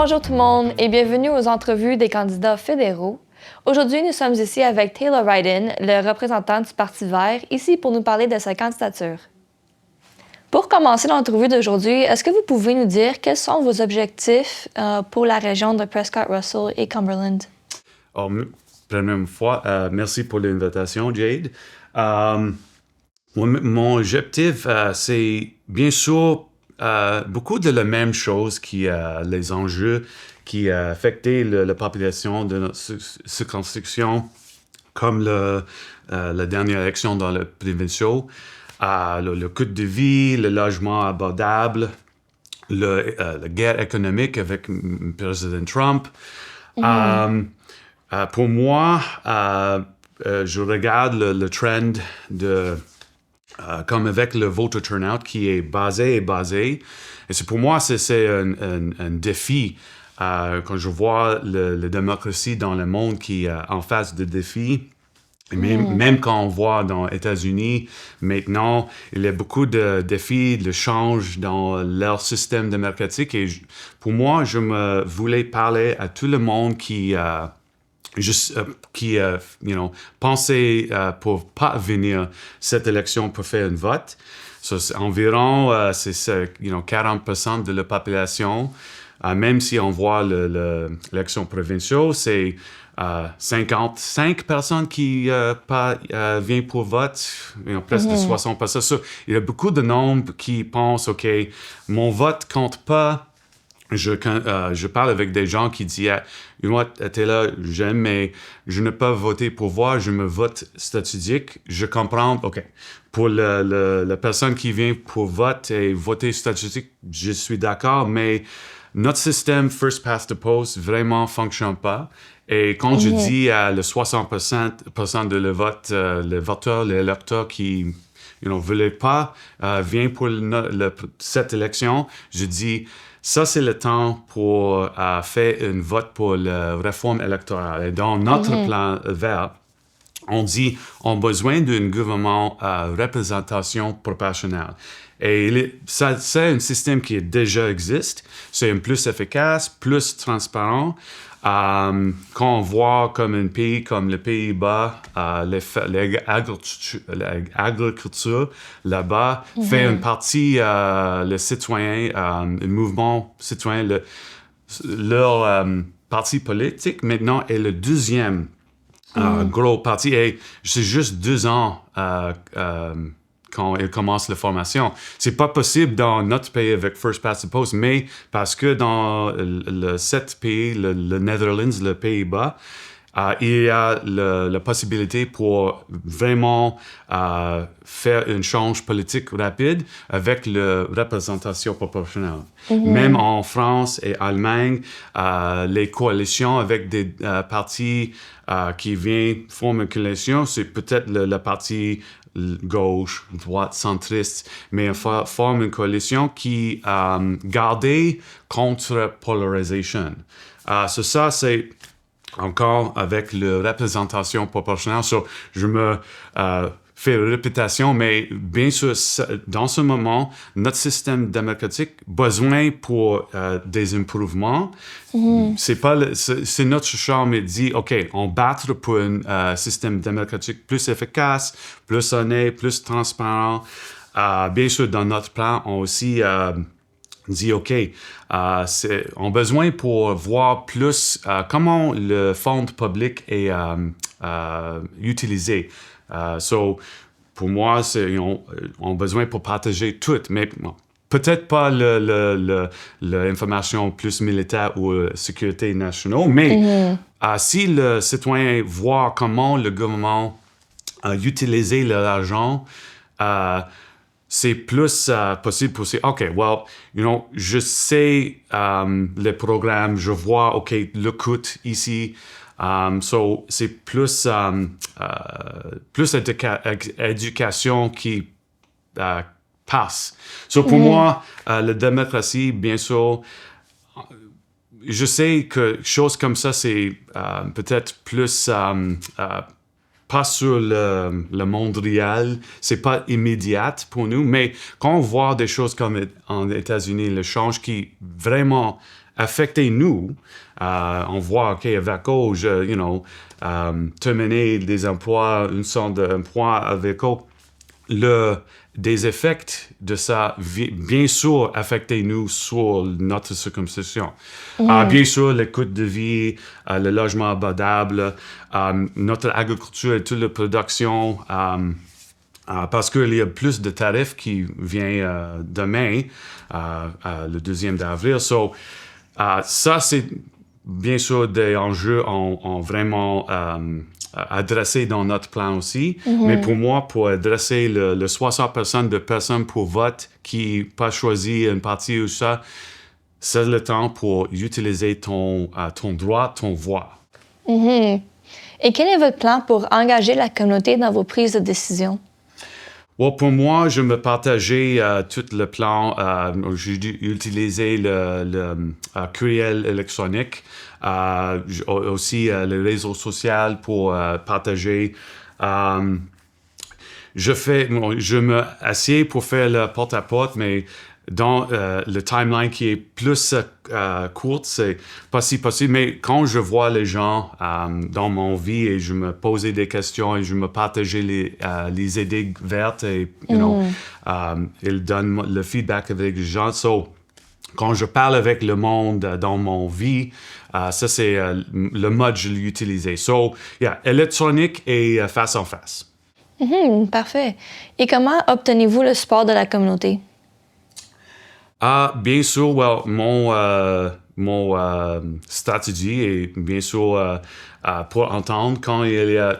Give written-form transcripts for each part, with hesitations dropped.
Bonjour tout le monde et bienvenue aux entrevues des candidats fédéraux. Aujourd'hui, nous sommes ici avec Taylor Ryden, le représentant du Parti vert, ici pour nous parler de sa candidature. Pour commencer l'entrevue d'aujourd'hui, est-ce que vous pouvez nous dire quels sont vos objectifs pour la région de Prescott, Russell et Cumberland? Première fois, merci pour l'invitation, Jade. Mon objectif, c'est bien sûr beaucoup de la même chose qui les enjeux qui affectaient la population de notre circonscription, comme la dernière élection dans le provincial, le coût de vie, le logement abordable, la guerre économique avec le président Trump. Pour moi, je regarde le trend comme avec le voter turnout qui est basé. Et pour moi, c'est un défi. Quand je vois la démocratie dans le monde qui est en face de défis, même quand on voit dans les États-Unis, maintenant, il y a beaucoup de défis, de change dans leur système démocratique. Et pour moi, je voulais parler à tout le monde qui pensait pour pas venir cette élection pour faire un vote. C'est environ 40% de la population. Même si on voit l'élection provinciale, c'est 55 personnes qui viennent pour vote, presque 60%. Il y a beaucoup de nombres qui pensent, OK, mon vote compte pas. Je parle avec des gens qui disent, moi, t'es là, j'aime, mais je ne peux pas voter pour voir, je me vote statistique. Je comprends, OK. Pour la personne qui vient pour voter et voter statistique, je suis d'accord, mais notre système First Past the Post vraiment fonctionne pas. Et quand je dis à le 60% de le voteur, l'électeur qui ne voulait pas vient pour cette élection, je dis, ça, c'est le temps pour faire un vote pour la réforme électorale. Et dans notre plan vert, on dit on a besoin d'un gouvernement à représentation proportionnelle. Et ça, c'est un système qui déjà existe. C'est un plus efficace, plus transparent. Quand on voit comme un pays comme les Pays-Bas, l'agriculture là-bas fait une partie, le citoyen, le mouvement citoyen, leur parti politique maintenant est le deuxième gros parti. Et c'est juste 2 ans quand elle commence la formation. C'est pas possible dans notre pays avec First Past the Post, mais parce que dans cet pays, le Netherlands, le Pays-Bas, il y a la possibilité pour vraiment faire un change politique rapide avec la représentation proportionnelle. Même en France et Allemagne, les coalitions avec des partis qui viennent former une coalition, c'est peut-être le parti gauche, droite, centriste, mais on forme une coalition qui gardait contre polarisation. Ça, c'est encore avec la représentation proportionnelle. Je me fais répétition, mais bien sûr, dans ce moment, notre système démocratique a besoin pour des improuvements. C'est notre charme et dit, OK, on battre pour un système démocratique plus efficace, plus honnête, plus transparent. Bien sûr, dans notre plan, on aussi dit, OK, on a besoin pour voir plus comment le fonds public est utilisé. Pour moi, on a besoin pour partager tout, mais peut-être pas l'information plus militaire ou sécurité nationale, mais si le citoyen voit comment le gouvernement a utilisé l'argent, c'est plus possible pour dire, OK, je sais les programmes, je vois, OK, le coût ici. C'est plus éducation qui passe. Pour moi, la démocratie, bien sûr, je sais que choses comme ça, c'est peut-être plus pas sur le monde réel, c'est pas immédiat pour nous, mais quand on voit des choses comme en États-Unis, le change qui vraiment affecter nous. On voit, OK, Aveco, terminer des emplois, une sorte d'emploi Aveco. Des effets de ça, bien sûr, affecter nous sur notre circonscription. Bien sûr, le coût de vie, le logement abordable, notre agriculture et toute la production, parce qu'il y a plus de tarifs qui viennent demain, le 2e d'avril. Ça, c'est bien sûr des enjeux on vraiment adressés dans notre plan aussi. Mais pour moi, pour adresser le 60% de personnes pour vote qui n'ont pas choisi une partie ou ça, c'est le temps pour utiliser ton droit, ton voix. Et quel est votre plan pour engager la communauté dans vos prises de décision? Well, pour moi, je me partageais tout le plan. J'ai dû utiliser le courriel électronique, aussi les réseaux sociaux pour partager. Je me assieds pour faire le porte-à-porte, mais dans le timeline qui est plus courte, c'est pas si possible. Mais quand je vois les gens dans mon vie et je me posais des questions et je me partageais les idées vertes et, ils donnent le feedback avec les gens. Quand je parle avec le monde dans mon vie, ça c'est le mode que je l'ai utilisé. Électronique et face en face. Parfait. Et comment obtenez-vous le support de la communauté? Bien sûr, mon stratégie est bien sûr pour entendre quand il y a,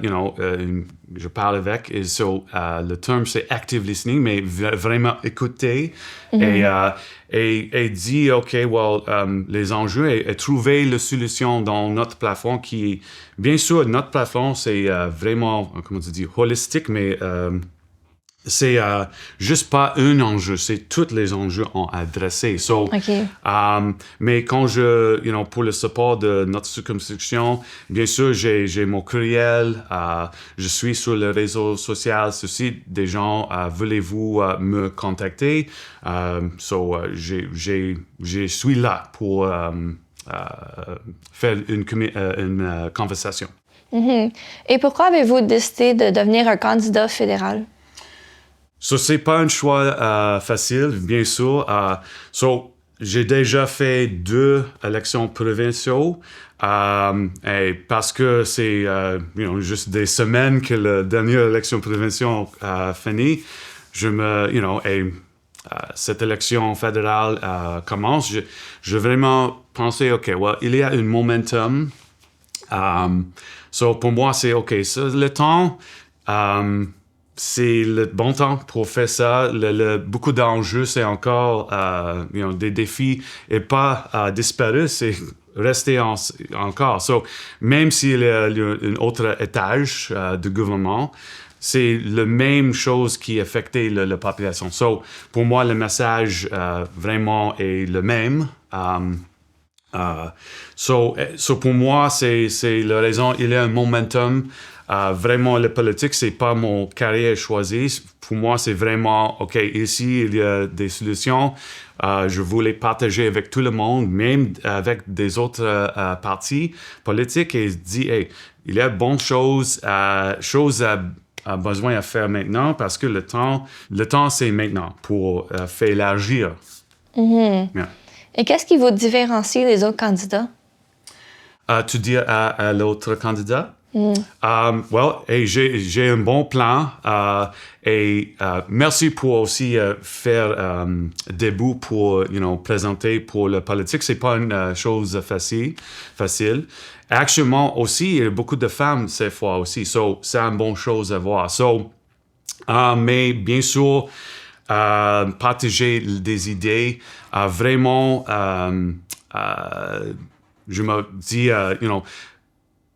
je parle avec, et le terme c'est active listening, mais vraiment écouter et dire, OK, les enjeux et trouver la solution dans notre plateforme qui est, bien sûr, notre plateforme c'est vraiment, comment tu dis, holistique, mais c'est juste pas un enjeu, c'est tous les enjeux ont adressé. Mais quand pour le support de notre circonscription, bien sûr, j'ai mon courriel, je suis sur le réseau social, ceci, des gens, voulez-vous me contacter? Je suis là pour faire une conversation. Et pourquoi avez-vous décidé de devenir un candidat fédéral? C'est pas un choix facile, bien sûr. J'ai déjà fait 2 élections provinciales et parce que c'est juste des semaines que la dernière élection provinciale a fini. Cette élection fédérale commence. Je vraiment pensé, OK, il y a un momentum. Pour moi, c'est OK. Le temps... c'est le bon temps pour faire ça. Beaucoup d'enjeux, c'est encore des défis et pas disparu, c'est rester encore. Même s'il y a un autre étage du gouvernement, c'est la même chose qui affectait la population. Pour moi, le message vraiment est le même. Pour moi, c'est la raison, il y a un momentum. Vraiment, la politique, c'est pas mon carrière choisie. Pour moi, c'est vraiment, OK, ici, il y a des solutions. Je voulais partager avec tout le monde, même avec des autres partis politiques, et dire, hey, il y a de bonnes choses à besoin à faire maintenant parce que le temps c'est maintenant pour faire élargir. Yeah. Et qu'est-ce qui vous différencie des autres candidats? Tu dis à l'autre candidat? J'ai un bon plan et merci pour aussi faire debout pour présenter pour la politique. C'est pas une chose facile. Actuellement aussi, il y a beaucoup de femmes cette fois aussi, c'est une bonne chose à voir. Mais bien sûr, partager des idées, vraiment, je me dis,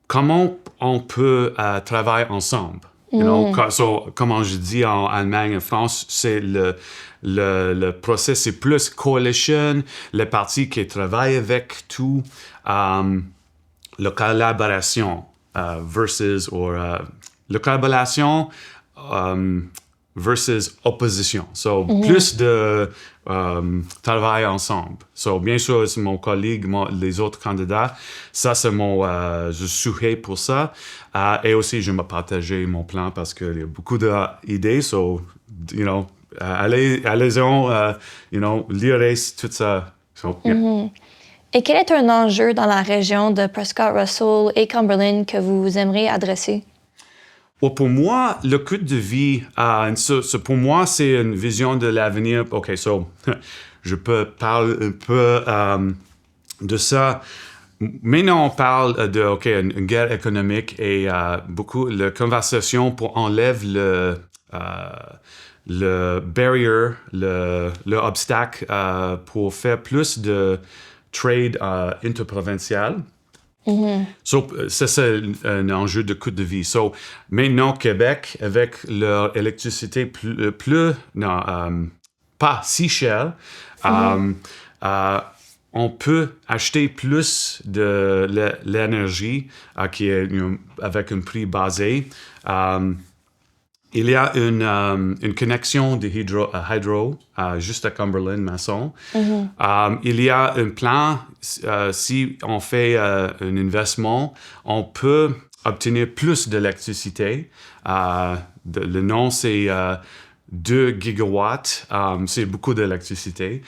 comment on peut travailler ensemble. Comme je dis en Allemagne, en France, c'est le process, c'est plus coalition, les partis qui travaillent avec tout, la collaboration versus la collaboration. versus opposition. So, plus de travail ensemble. So, bien sûr, c'est mon collègue, les autres candidats. Ça, c'est je souhaite pour ça. Et aussi, je vais partager mon plan parce qu'il y a beaucoup d'idées. So, allez-en, lirez tout ça. So, yeah. Et quel est un enjeu dans la région de Prescott-Russell et Cumberland que vous aimeriez adresser? Well, pour moi, le coût de vie, pour moi, c'est une vision de l'avenir. OK, so, je peux parler un peu de ça. Maintenant, on parle de une guerre économique et beaucoup de conversation pour enlever le barrier, le obstacle pour faire plus de trade interprovincial. So, ça, c'est un enjeu de coût de vie. So, maintenant, Québec, avec leur électricité pas si chère, on peut acheter plus de l'énergie qui est avec un prix basé. Il y a une connexion de hydro juste à Cumberland, Masson. Il y a un plan, si on fait un investissement, on peut obtenir plus d'électricité. Le nom, c'est 2 gigawatts. C'est beaucoup d'électricité.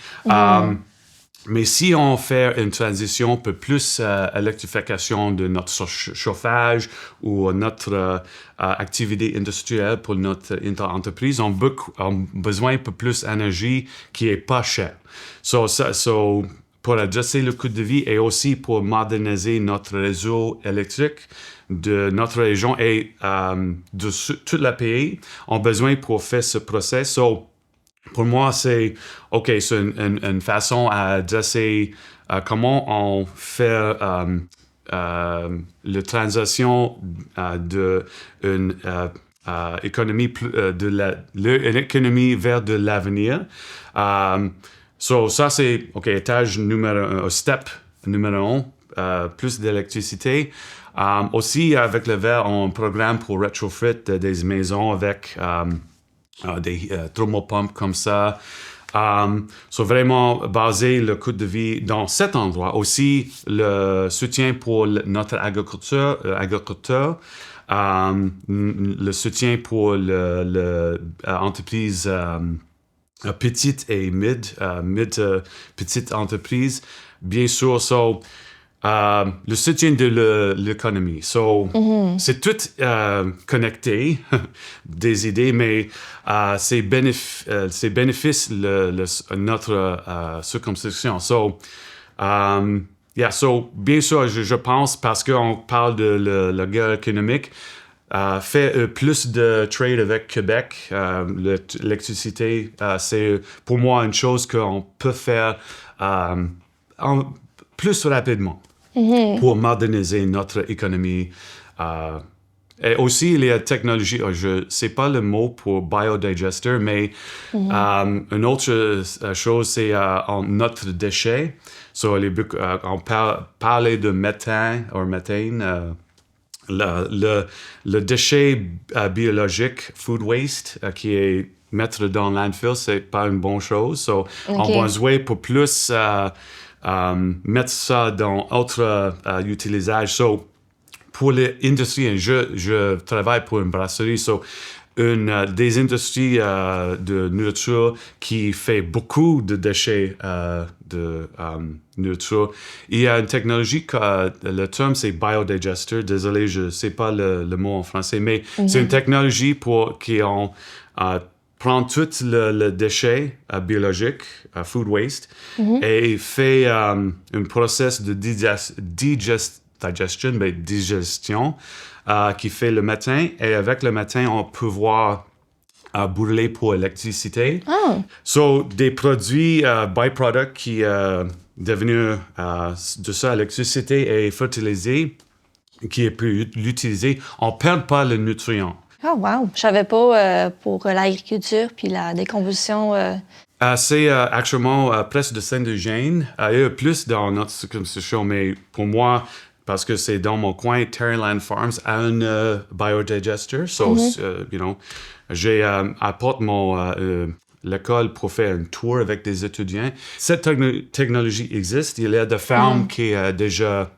Mais si on fait une transition pour plus électrification de notre chauffage ou notre activité industrielle pour notre entreprise, on a besoin de plus d'énergie qui est pas chère. So, pour adresser le coût de vie et aussi pour moderniser notre réseau électrique de notre région et de tout le pays, on a besoin pour faire ce processus. So, pour moi, c'est une façon à adresser comment on fait la transition d'une économie économie vers de l'avenir. Ça, c'est étage step numéro 1, plus d'électricité. Aussi, avec le verre, on programme pour retrofit des maisons avec des thermopumps comme ça. Vraiment basé le coût de vie dans cet endroit. Aussi, le soutien pour notre agriculteur, le soutien pour l'entreprise petite et petite entreprise. Bien sûr, le soutien de l'économie. C'est tout connecté, des idées, mais c'est bénéfice notre circonscription. Bien sûr, je pense, parce qu'on parle de la guerre économique, fait plus de trade avec Québec. L'électricité, c'est pour moi une chose qu'on peut faire plus rapidement pour moderniser notre économie. Et aussi, il y a technologie, je ne sais pas le mot pour biodigester, mais une autre chose, c'est notre déchet. On parlait de méthane, le déchet biologique, food waste, qui est mettre dans landfill, c'est pas une bonne chose. On a besoin pour plus mettre ça dans autre utilisation. Pour l'industrie, je travaille pour une brasserie, des industries de nourriture qui fait beaucoup de déchets de nourriture. Il y a une technologie le terme c'est biodigester. Désolé, je ne sais pas le mot en français, mais c'est une technologie qui prend tout le déchet biologique, food waste, et fait un process de digestion qui fait le matin. Et avec le matin, on peut brûler pour l'électricité. Des produits byproducts qui devenus de ça, l'électricité et fertilisé, qui peut l'utiliser. On ne perd pas le nutrient. Oh, wow! Je savais pas pour l'agriculture puis la décomposition. C'est actuellement presque de Saint-Eugène. Il y a plus dans notre circonscription, mais pour moi, parce que c'est dans mon coin, Terryland Farms a un biodigester. So, apporte l'école pour faire un tour avec des étudiants. Cette technologie existe. Il y a des fermes qui déjà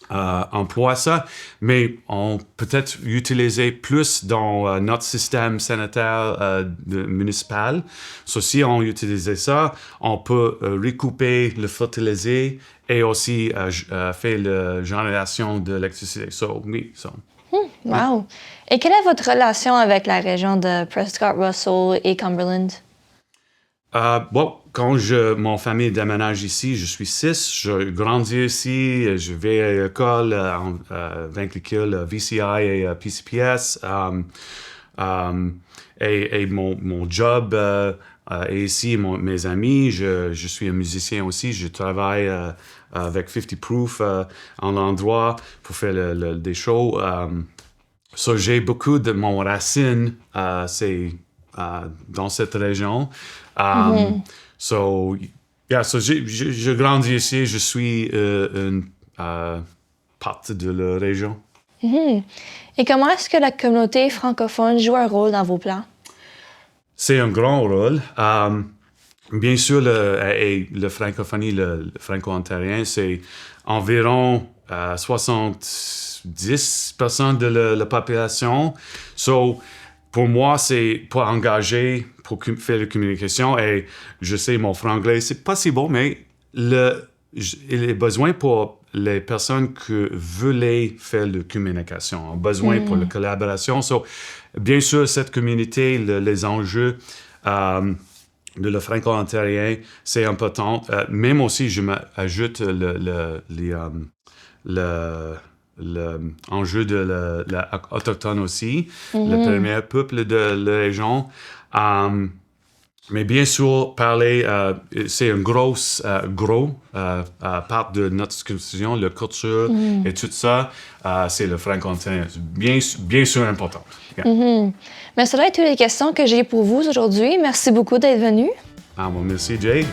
emploient ça, mais on peut-être utiliser plus dans notre système sanitaire municipal. Si on utilise ça, on peut recouper le fertiliser et aussi faire la génération d'électricité. Wow! Et quelle est votre relation avec la région de Prescott, Russell et Cumberland? Quand mon famille déménage ici, je suis 6, je grandis ici, je vais à l'école avec l'école VCI et PCPS. Et mon job est ici, mes amis, je suis un musicien aussi, je travaille avec 50 Proof en endroit pour faire des shows. J'ai beaucoup de mon racine, c'est dans cette région. Je grandis ici, je suis une partie de la région. Et comment est-ce que la communauté francophone joue un rôle dans vos plans? C'est un grand rôle. Bien sûr, le francophonie, le franco-ontarien, c'est environ 70% de la population. Pour moi, c'est pour engager, pour faire la communication. Et je sais, mon franglais, c'est pas si bon, mais il est besoin pour les personnes qui veulent faire la communication, ont besoin pour la collaboration. Bien sûr, cette communauté, les enjeux de le franco-ontarien, c'est important. Même aussi, je m'ajoute l'enjeu de l'Autochtone aussi, le premier peuple de la région. Mais bien sûr, parler, c'est une grosse part de notre constitution, la culture et tout ça, c'est le franco-ontarien. Bien sûr important. Yeah. Mais cela est toutes les questions que j'ai pour vous aujourd'hui. Merci beaucoup d'être venu. Merci, Jade.